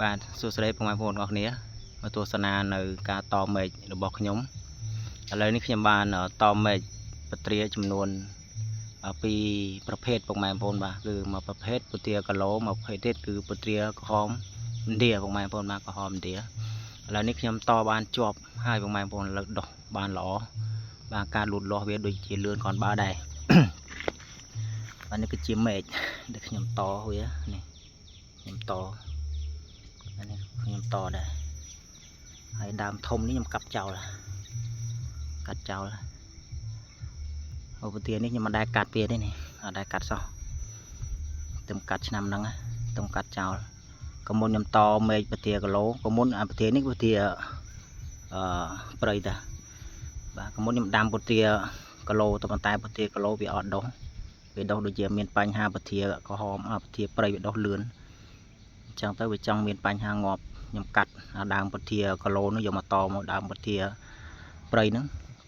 បាទសួស្តីបងប្អូនអរគ្នាមកទស្សនានៅការតមេឃរបស់ខ្ញុំឥឡូវនេះខ្ញុំបានតមេឃពត្រាចំនួនពីរប្រភេទបងប្អូនបាទគឺមួយប្រភេទពត្រាគីឡូមួយប្រភេទទៀតគឺពត្រាក្រហមឥណ្ឌាបងប្អូនបាទក្រហមឥណ្ឌាឥឡូវនេះខ្ញុំតបានជាប់ហើយបងប្អូនលើកដោះបានល្អបាទការលូតលាស់វាដូចជាលឿនcònបើដែរបាទនេះគឺជាមេឃដែលខ្ញុំតវានេះខ្ញុំតនេះខ្ញុំតដែរហើយដើមធំនេះខ្ញុំកាត់ចោលអូពទានេះខ្ញុំមិនដែលកាត់វាទេនេះអត់ដែលកាត់សោះទៅកាត់ឆ្នាំហ្នឹងទៅកាត់ចោលក៏មុនខ្ញុំតមេឃពទាគីឡូក៏មុនអាពទានេះពទាព្រៃតាបាទក៏មុនខ្ញុំដាំពទាគីឡូតែប៉ុន្តែពទាគីឡូវាអត់ដុះវាដុះដូចជាមានបញ្ហាពទាក្រហមពទាព្រៃវាដុះលឿនអញ្ចឹងទៅវាចង់មានបញ្ហាងាប់ខ្ញុំកាត់ដើមពធាគីឡូនោះយកមកតមកដើមពធាព្រៃហ្នឹង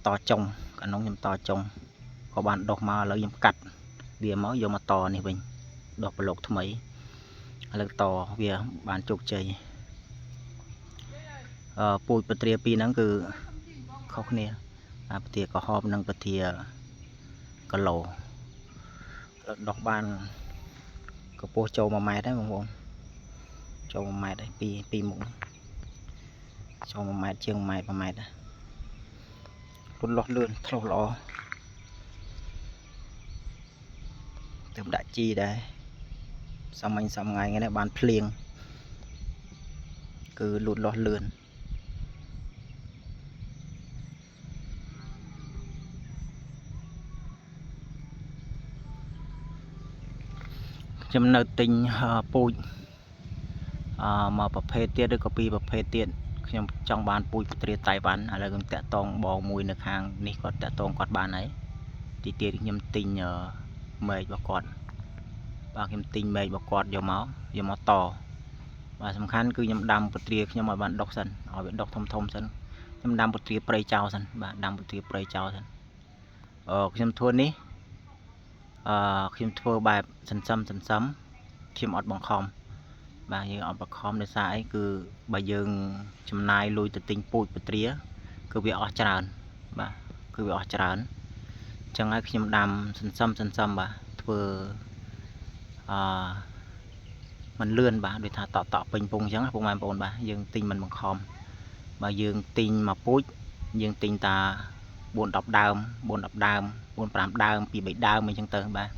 តចុងកាលនោះខ្ញុំតចុងក៏បានដុះមកឥឡូវខ្ញុំកាត់វាមកយកមកតនេះវិញដុះប្រឡូកថ្មីឥឡូវតវាបានជោគជ័យពូជពត្រាពីរហ្នឹងគឺខុសគ្នាពធាក្រហមនិងពធាគីឡូដុះបានកម្ពស់ចូល1ម៉ែត្រដែរបងប្អូនចូល1ម៉ែត្រហើយពីមុខចូល1ម៉ែត្រជាង1ម៉ែត្រ1ម៉ែត្រលូតលាស់លឿនឆ្លុះល្អទើបដាក់ជីដែរសាមញ្ញថ្ងៃនេះបានភ្លៀងគឺលូតលាស់លឿនខ្ញុំនៅទិញពូជមកប្រភេទទៀតឬក៏ពីរប្រភេទទៀតខ្ញុំចង់បានពូជពត្រាតៃវ៉ាន់ឥឡូវខ្ញុំតាក់តងបងមួយនៅខាងនេះគាត់តាក់តងគាត់បានហើយទីទៀតខ្ញុំទិញមេឃរបស់គាត់បាទខ្ញុំទិញមេឃរបស់គាត់យកមកតបាទសំខាន់គឺខ្ញុំដាំពត្រាខ្ញុំឲ្យបានដុះសិនឲ្យវាដុះធំសិនខ្ញុំដាំពត្រាព្រៃចោលសិនបាទដាំពត្រាព្រៃចោលសិនខ្ញុំធ្វើនេះខ្ញុំធ្វើបែបសន្សំខ្ញុំអត់បង្ខំបាទយើងអត់បង្ខំដោយសារអីគឺបើយើងចំណាយលុយទៅទិញពូជពត្រាគឺវាអស់ច្រើនបាទគឺវាអស់ច្រើនអញ្ចឹងហើយខ្ញុំដាំសន្សំបាទធ្វើมันលឿនបាទដូចថាតពេញពងអញ្ចឹងបងប្អូនបាទយើងទិញមិនបង្ខំបើយើងទិញមកពូជយើងទិញតា4-10 ដើម4-10 ដើម4-5 ដើម 2-3 ដើមអញ្ចឹងទៅបាទ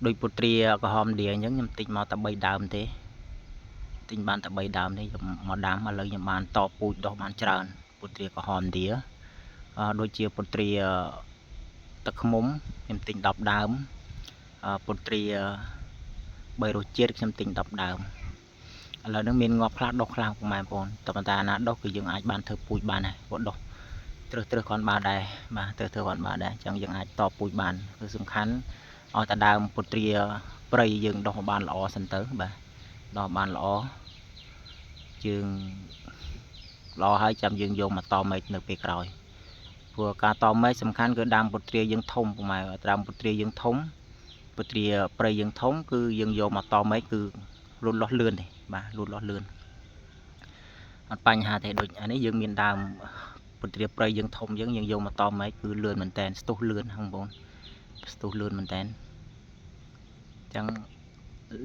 ដោយពត្រាក្រហមឥណ្ឌាអញ្ចឹងខ្ញុំទិញមកតែ3ដើមទេទិញបានតែ3ដើមទេមកដាំឥឡូវខ្ញុំបានតពូជដុះបានច្រើនពត្រាក្រហមឥណ្ឌាដូចជាពត្រាទឹកឃ្មុំខ្ញុំទិញ10ដើមពត្រា3រសជាតិខ្ញុំទិញ10ដើមឥឡូវនេះមានងាប់ខ្លះដុះខ្លះបងប្អូនតែប៉ុន្តែអាណាដុះគឺយើងអាចបានធ្វើពូជបានដែរគាត់ដុះត្រឹសគាត់បានដែរបាទត្រឹសគាត់បានដែរអញ្ចឹងយើងអាចតពូជបានគឺសំខាន់ឲ្យតែដើមពត្រាព្រៃយើងដុះបានល្អសិនទៅបាទដុះបានល្អយើងល្អហើយចាំយើងយកមកតមេឃនៅពេលក្រោយព្រោះការតមេឃសំខាន់គឺដើមពត្រាយើងធំប្រហែលដើមពត្រាយើងធំពត្រាព្រៃយើងធំគឺយើងយកមកតមេឃគឺលូតលាស់លឿនទេបាទលូតលាស់លឿនអត់បញ្ហាទេដូចអានេះយើងមានដើមពត្រាព្រៃយើងធំយើងយកមកតមេឃគឺលឿនមែនតើស្ទុះលឿនបងប្អូនស្ទុះលឿនមែនតើអញ្ចឹង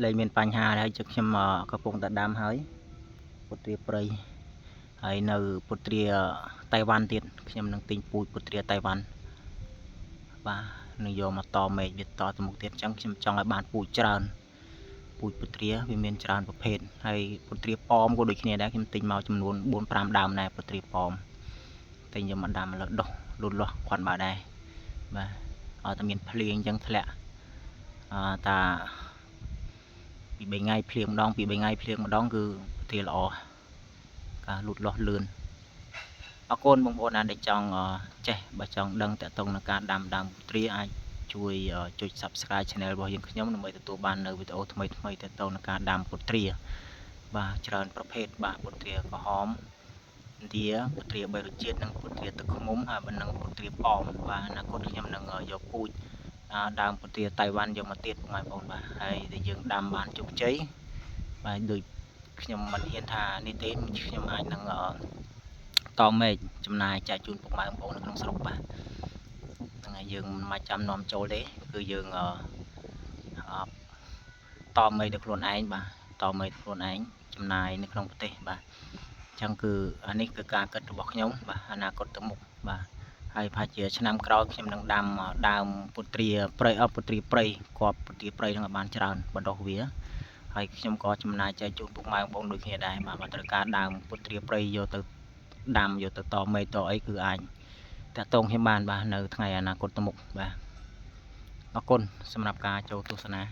លែងមានបញ្ហាហើយខ្ញុំកំពុងតែដាំហើយពត្រាព្រៃហើយនៅពត្រាតៃវ៉ាន់ទៀតខ្ញុំនឹងទិញពូជពត្រាតៃវ៉ាន់បាទនឹងយកមកតមេឃវាតទៅមុខទៀតអញ្ចឹងខ្ញុំចង់ឲ្យបានពូជច្រើនពូជពត្រាវាមានច្រើនប្រភេទហើយពត្រាប៉មក៏ដូចគ្នាដែរខ្ញុំទិញមកចំនួន 4-5 ដើមដែរពត្រាប៉មទិញយកមកដាំលើដុះលូតលាស់គាត់បានដែរបាទឲ្យតែមានភ្លៀងអញ្ចឹងធ្លាក់តាពី3ថ្ងៃភ្លៀងម្ដងពី3ថ្ងៃភ្លៀងម្ដងគឺពត្រាល្អការលូតលាស់លឿនអរគុណបងប្អូនដែលចង់ចេះបើចង់ដឹងតើតើនឹងការដាំពត្រាអាចជួយចុច Subscribe Channel របស់យើងខ្ញុំដើម្បីទទួលបាននៅវីដេអូថ្មីៗតើតើនឹងការដាំពត្រាបាទច្រើនប្រភេទបាទពត្រាក្រហមឥណ្ឌាពត្រា3រសជាតិនិងពត្រាទឹកឃ្មុំហើយនិងពត្រាប៉មបាទអនាគតខ្ញុំនឹងយកពូជដើមពត្រាតៃវ៉ាន់យកមកទៀតបងប្អូនបាទហើយដែលយើងដាំបានជោគជ័យបាទដូច ខ្ញុំមិនហ៊ានថានេះទេខ្ញុំអាចនឹងតមេឃចំណាយចែកជូនពុកម៉ែបងប្អូននៅក្នុងស្រុកបាទហ្នឹងហើយយើងមិនចាំនាំចូលទេគឺយើងតមេឃដល់ខ្លួនឯងបាទតមេឃខ្លួនឯងចំណាយនៅក្នុងប្រទេសបាទអញ្ចឹងគឺអានេះគឺការគិតរបស់ខ្ញុំបាទអនាគតទៅមុខបាទហើយប្រហែលជាឆ្នាំក្រោយខ្ញុំនឹងដាំដើមពុទ្រាព្រៃពុទ្រាព្រៃគាត់ពុទ្រាព្រៃនឹងឲ្យបានច្រើនបណ្ដុះវាហើយខ្ញុំក៏ចំណាយចែកជូនពុកម៉ែបងប្អូនដូចគ្នាដែរបាទបើត្រូវការដើមពុទ្រាព្រៃយកទៅដាំយកទៅតមេឃតអីគឺអាចតាក់ទងខ្ញុំបានបាទនៅថ្ងៃអនាគតទៅមុខបាទអរគុណសម្រាប់ការចូលទស្សនា